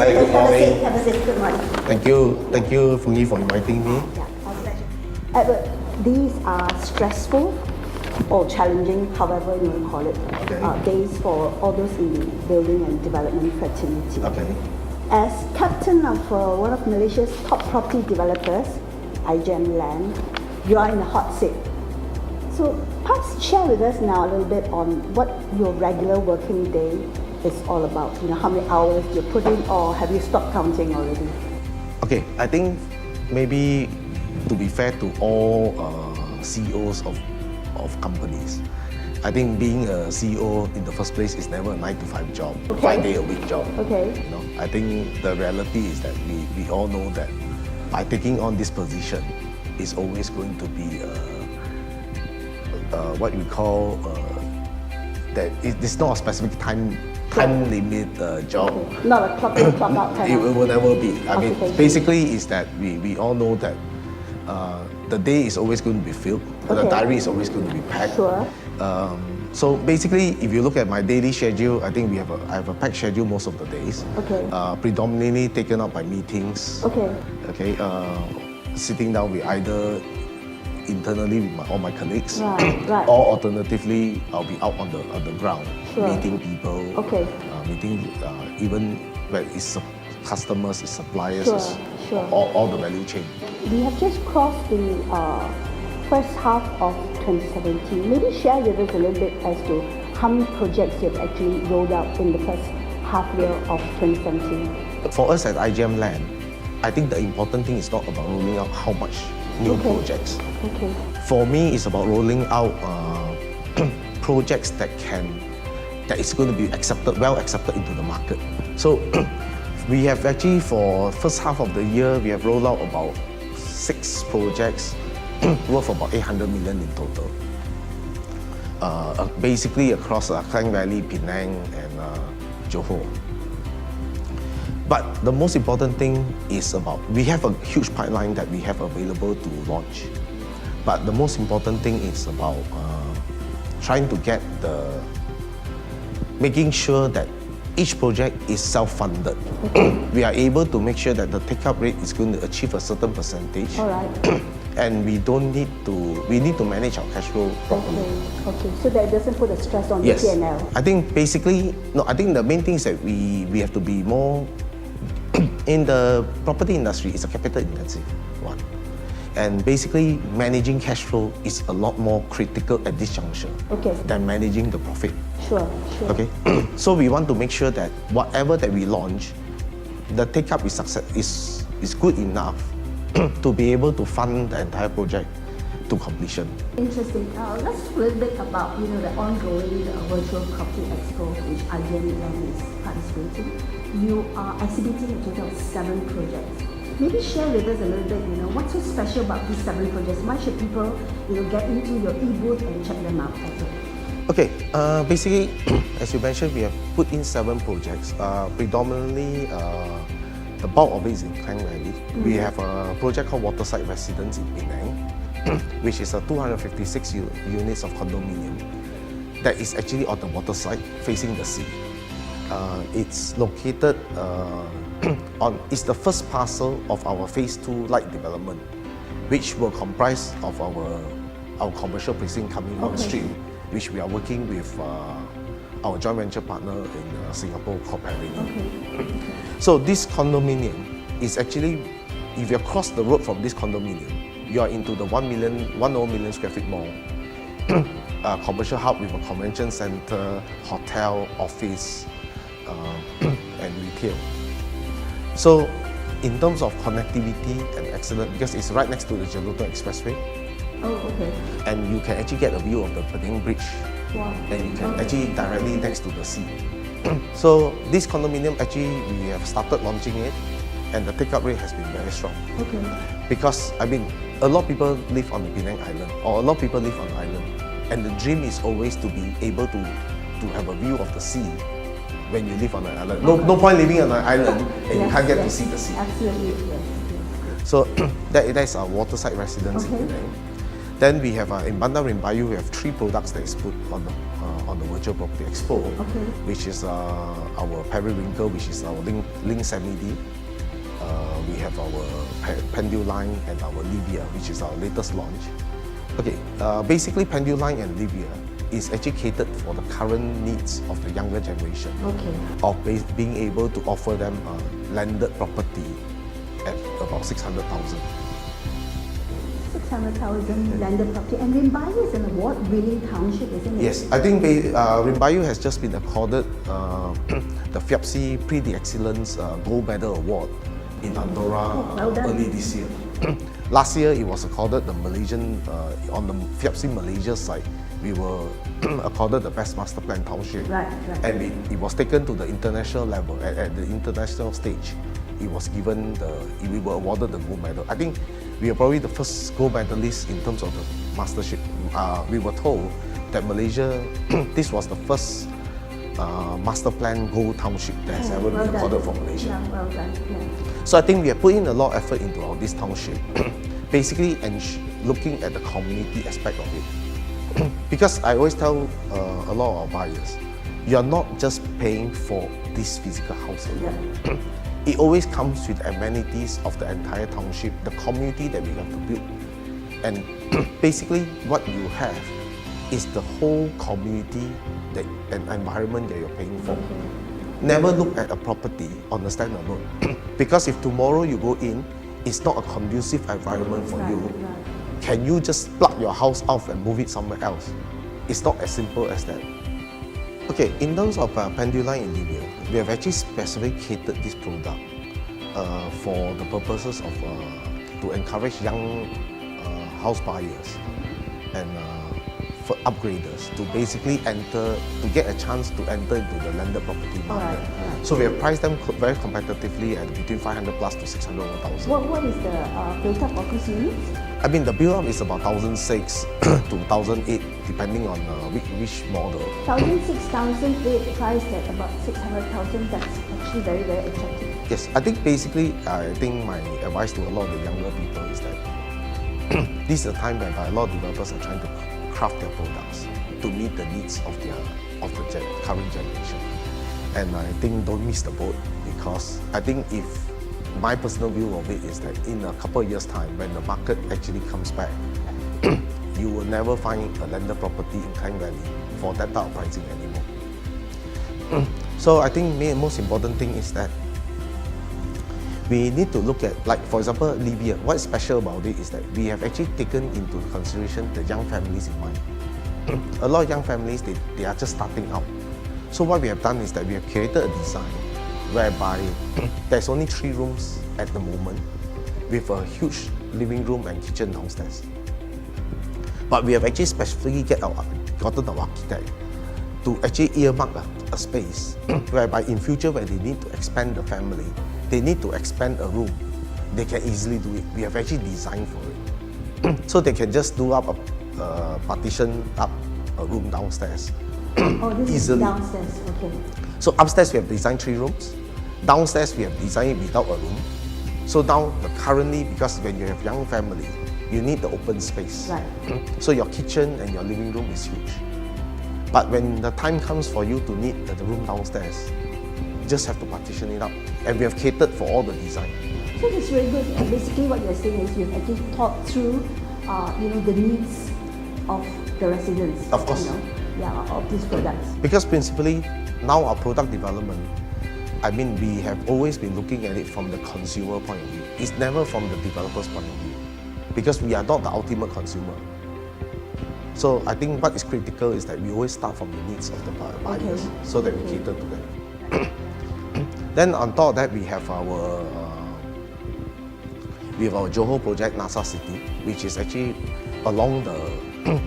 Hi, good morning. Have a seat. Good morning. Thank you, Fungi, for inviting me. Yeah, our pleasure. Edward, these are stressful or challenging, however you want to call it, days for all those in the building and development fraternity. Okay. As captain of one of Malaysia's top property developers, IGEM Land, you are in the hot seat. So perhaps share with us now a little bit on what your regular working day is all about. You know, how many hours you put in, or have you stopped counting already? Okay, I think maybe to be fair to all CEOs of companies, I think being a CEO in the first place is never a 9-to-5 job, 5-day-a-week job. Okay. You know, I think the reality is that we all know that by taking on this position, it's always going to be what we call that it's not a specific time limit job. Okay. Not a clock in, clock out kind It of. will never be. I mean, Occupation. basically is that we all know that the day is always going to be filled. The Okay. diary is always going to be packed. Sure. So basically, if you look at my daily schedule, I think I have a packed schedule most of the days. Okay. Predominantly taken up by meetings. Okay. Okay. Sitting down with either internally with all my colleagues, Right. or alternatively, I'll be out on the ground, Sure. meeting people, Okay. meeting even where it's customers, it's suppliers, Sure, it's sure. all the value chain. We have just crossed the first half of 2017. Maybe share with us a little bit as to how many projects you've actually rolled out in the first half year of 2017. For us at IGM Land, I think the important thing is not about rolling out how much new projects. Okay. For me, it's about rolling out projects that is going to be well accepted into the market. So we have actually, for first half of the year, we have rolled out about 6 projects worth about 800 million in total. Basically across Klang Valley, Penang, and Johor. But the most important thing is we have a huge pipeline that we have available to launch. But the most important thing is about trying to making sure that each project is self-funded. We are able to make sure that the take-up rate is going to achieve a certain percentage. All right. And we need to manage our cash flow properly. Okay. So that doesn't put a stress on Yes. the P&L. I think I think the main thing is that we have to be more in the property industry. It's a capital intensive one, and basically managing cash flow is a lot more critical at this juncture than managing the profit. Sure. Okay, so we want to make sure that whatever that we launch, the take-up is good enough to be able to fund the entire project to completion. Interesting. Let's talk a little bit about the ongoing virtual property expo which IGM is participating. You are exhibiting a total of 7 projects. Maybe share with us a little bit. What's so special about these 7 projects? Why should people get into your e-booth and check them out? Okay, basically, as you mentioned, we have put in 7 projects. Predominantly, the bulk of it is in Klang Valley. We have a project called Waterside Residence in Penang, which is a 256 units of condominium that is actually on the waterside, facing the sea. It's located it's the first parcel of our Phase 2 light development, which will comprise of our commercial precinct coming on stream, which we are working with our joint venture partner in Singapore called Paradigm. So this condominium is actually, if you cross the road from this condominium, you are into the 1 million square feet mall, commercial hub with a convention center, hotel, office, and retail. So in terms of connectivity and excellent, because it's right next to the Jelutung Expressway, and you can actually get a view of the Penang Bridge, and you can actually directly next to the sea. So this condominium, actually we have started launching it, and the take-up rate has been very strong. Because I mean, a lot of people live on the Penang Island, or a lot of people live on the island, and the dream is always to be able to have a view of the sea when you live on an island. No point living on an island and you can't get to see the sea. Absolutely, yes. So that is our waterside residence in Penang. Then we have in Bandar Rimbayu, we have 3 products that is put on the Virtual Property Expo, which is our Periwinkle, which is our Link Semi-D. We have our Penduline and our Livia, which is our latest launch. Okay, basically Penduline and Livia is educated for the current needs of the younger generation of being able to offer them landed property at about 600,000. 600,000 landed property. And Rimbayu is an award-winning township, isn't it? Yes, I think Rimbayu has just been accorded the FIAPSI Prix d'Excellence Gold Medal Award in Andorra early this year. Last year, it was accorded the Malaysian, on the FIAPSI Malaysia side, we were accorded the Best Master Plan Township. Right. And it was taken to the international level, at the international stage. It was given we were awarded the gold medal. I think we are probably the first gold medalist in terms of the mastership. We were told that Malaysia, this was the first master plan gold township that has ever been accorded for Malaysia. Yeah, well done. Yeah. So I think we have put in a lot of effort into this township, basically looking at the community aspect of it. Because I always tell a lot of our buyers, you are not just paying for this physical house alone. Yeah. It always comes with amenities of the entire township, the community that we have to build. And basically what you have is the whole community and environment that you're paying for. Never look at a property on a standalone. Because if tomorrow you go in, it's not a conducive environment for you. Can you just plug your house off and move it somewhere else? It's not as simple as that. Okay, in terms of Penduline in Libya, we have actually specifically catered this product for the purposes of to encourage young house buyers and for upgraders to basically to get a chance to enter into the landed property market. Right. So we have priced them very competitively at between 500 plus to 600,000. What is the built-up office units? I mean, the build-up is about 1,006 to 1,008, depending on which model. 1,006, 1,008 priced at about 600,000. That's actually very, very attractive. Yes, I think basically, I think my advice to a lot of the younger people is that this is a time whereby a lot of developers are trying to craft their products to meet the needs of the current generation. And I think don't miss the boat, because I think if my personal view of it is that in a couple of years' time, when the market actually comes back, you will never find a landed property in Klang Valley for that type of pricing anymore. So I think the most important thing is that we need to look at, like for example, Libya. What's special about it is that we have actually taken into consideration the young families in mind. A lot of young families, they are just starting out. So what we have done is that we have created a design whereby there's only 3 rooms at the moment with a huge living room and kitchen downstairs. But we have actually specifically gotten our architect to actually earmark a space whereby in future when they need to expand the family, they need to expand a room, they can easily do it. We have actually designed for it. So they can just do up partition up a room downstairs. Oh, this easily. is downstairs, okay. So upstairs we have designed 3 rooms. Downstairs we have designed it without a room. So now currently, because when you have young family, you need the open space. Right. So your kitchen and your living room is huge. But when the time comes for you to need the room downstairs, you just have to partition it up. And we have catered for all the design. So that's very good. And basically what you're saying is you've actually thought through the needs of the residents. Of course. Of these products. Because principally, now our product development, I mean, we have always been looking at it from the consumer point of view. It's never from the developer's point of view. Because we are not the ultimate consumer. So I think what is critical is that we always start from the needs of the buyers, so that we cater to them. Then on top of that, we have our Johor project, NASA City, which is actually along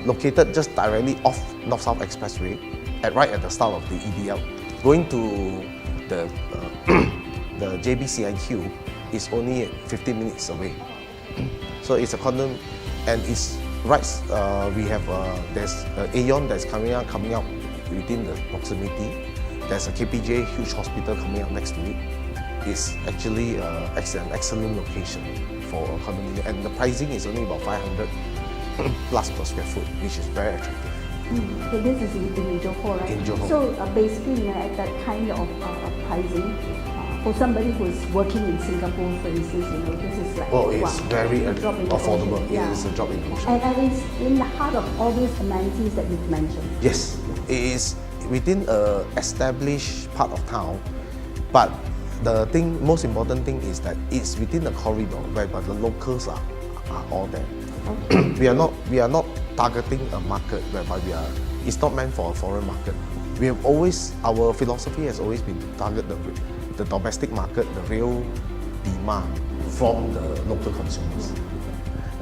located just directly off North-South Expressway, right at the start of the EDL. Going to the JBCIQ is only 15 minutes away. So it's a condo, and it's right. We have there's Aeon that's coming out within the proximity. There's a KPJ huge hospital coming up next to it. It's actually an excellent location for a condominium, and the pricing is only about 500 plus per square foot, which is very attractive. So this is in Johor, right? In Johor. So basically, at that kind of pricing, for somebody who's working in Singapore, for instance, this is like It's very a drop in the affordable. ocean. It is a drop in the ocean. And it's in the heart of all these amenities that you've mentioned. Yes, it is within a established part of town, but the most important thing is that it's within the corridor whereby the locals are all there. Okay. We are not targeting a market whereby it's not meant for a foreign market. Our philosophy has always been to target the domestic market, the real demand from the local consumers.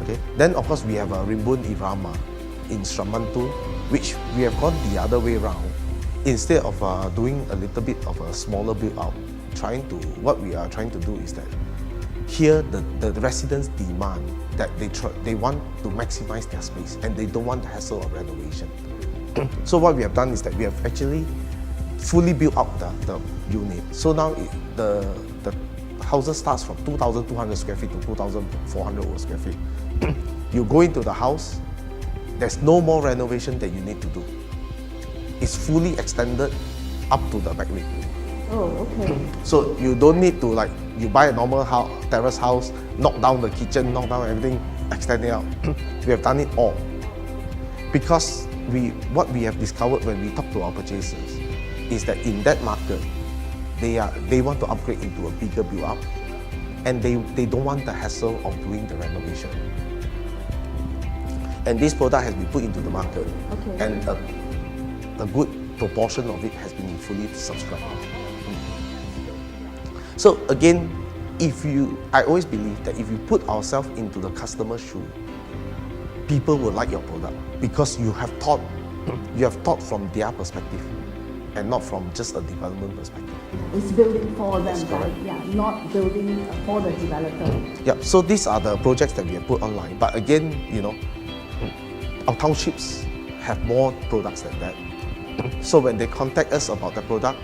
Okay. Then of course we have a Rimbun Irama in Stramantu, which we have gone the other way around. Instead of doing a little bit of a smaller build out, what we are trying to do is that here the residents demand that they want to maximize their space and they don't want the hassle of renovation. So what we have done is that we have actually fully built up the unit. So now the houses starts from 2,200 square feet to 2,400 square feet. You go into the house, there's no more renovation that you need to do. It's fully extended up to the back wing. Oh, okay. So you don't need to you buy a normal terrace house, knock down the kitchen, knock down everything, extend it out. We have done it all. Because what we have discovered when we talk to our purchasers is that in that market, they want to upgrade into a bigger build up and they don't want the hassle of doing the renovation. And this product has been put into the market, Okay. and a good proportion of it has been fully subscribed. So again, I always believe that if you put ourselves into the customer's shoe, people will like your product because you have thought from their perspective and not from just a development perspective. It's building for them, That's correct. right? Yeah, not building for the developer. Yeah, so these are the projects that we have put online. But again, our townships have more products than that. So when they contact us about the product,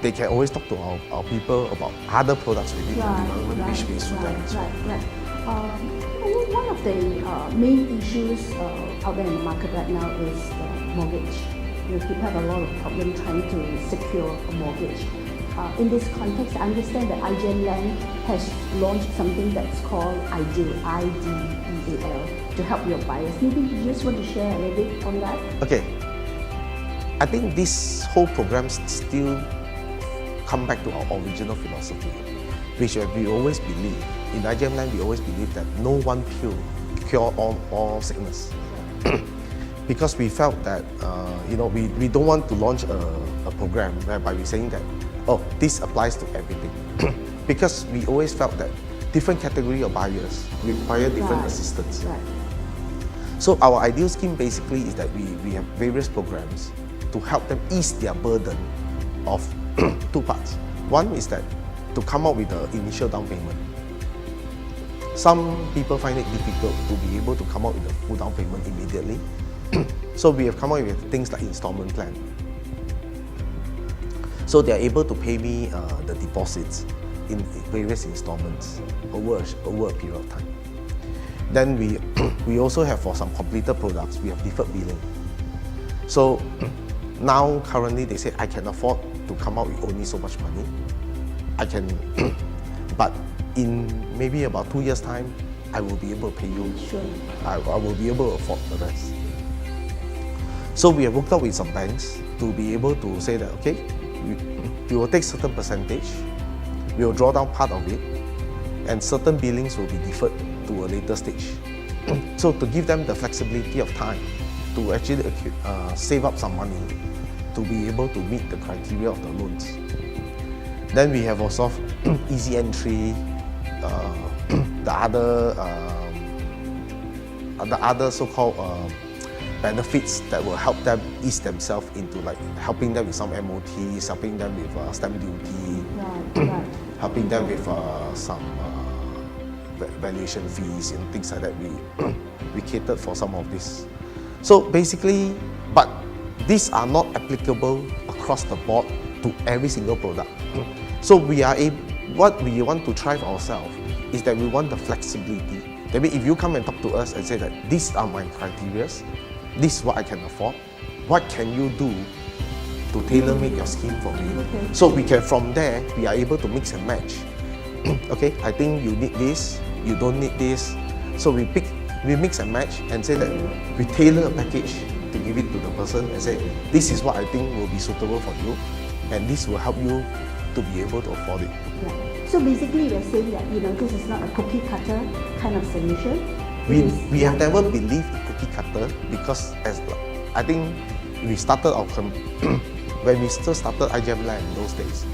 they can always talk to our people about other products within the development which may suit them. Right. One of the main issues out there in the market right now is the mortgage. People have a lot of problem trying to secure a mortgage. In this context, I understand that IGN Land has launched something that's called IDEAL, IDEAL, to help your buyers. Maybe you just want to share a little bit on that? Okay. I think this whole program still come back to our original philosophy, which we always believe. In IGN Land, we always believe that no one pill cure all sickness. Because we felt that we don't want to launch a program whereby we're saying that, this applies to everything. Because we always felt that different category of buyers require different assistance. Right. So our ideal scheme basically is that we have various programs to help them ease their burden of two parts. One is that to come up with the initial down payment. Some people find it difficult to be able to come up with the full down payment immediately. So we have come up with things like installment plan. So they are able to pay me the deposits in various installments over a period of time. Then we also have, for some completed products, we have deferred billing. So now currently they say I can afford to come out with only so much money. I can, but in maybe about 2 years' time, I will be able to pay you. Sure. I will be able to afford the rest. So we have worked out with some banks to be able to say that, okay, we will take certain percentage, we will draw down part of it, and certain billings will be deferred to a later stage. So to give them the flexibility of time to actually save up some money to be able to meet the criteria of the loans. Then we have also easy entry, the other so-called benefits that will help them ease themselves into helping them with some MOTs, helping them with stamp duty, Right. helping them with some valuation fees and things like that. We catered for some of this. So basically, but these are not applicable across the board to every single product. So what we want to drive ourselves is that we want the flexibility That means if you come and talk to us and say that these are my criteria, this is what I can afford, what can you do to tailor make your scheme for me? Okay. So we can, from there, we are able to mix and match. Okay, I think you need this, you don't need this. So we mix and match and say that we tailor a package to give it to the person and say, this is what I think will be suitable for you, and this will help you to be able to afford it. Yeah. So basically, we're saying that this is not a cookie cutter kind of solution. We have never believed in cookie cutter because I think we started when we still started IGM Land in those days,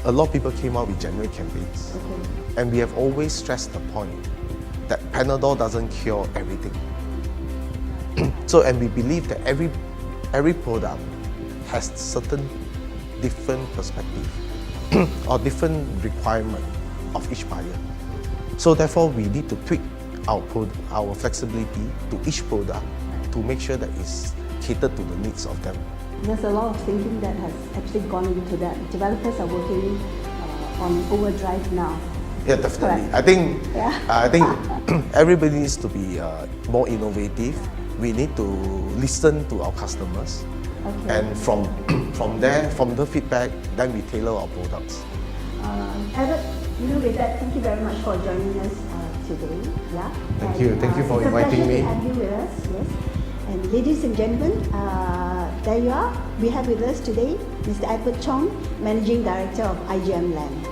a lot of people came out with generic campaigns. Okay. And we have always stressed the point that Panadol doesn't cure everything. So, and we believe that every product has certain different perspective or different requirement of each buyer. So therefore, we need to tweak our flexibility to each product to make sure that it's catered to the needs of them. There's a lot of thinking that has actually gone into that. Developers are working on overdrive now. Yeah, definitely. Correct. I think everybody needs to be more innovative. We need to listen to our customers, Okay. and from there, from the feedback, then we tailor our products. Albert, with that, thank you very much for joining us today. Yeah. Thank you for it's inviting a pleasure me. to have you with us. Yes. And ladies and gentlemen, there you are. We have with us today Mr. Albert Chong, Managing Director of IGM Land.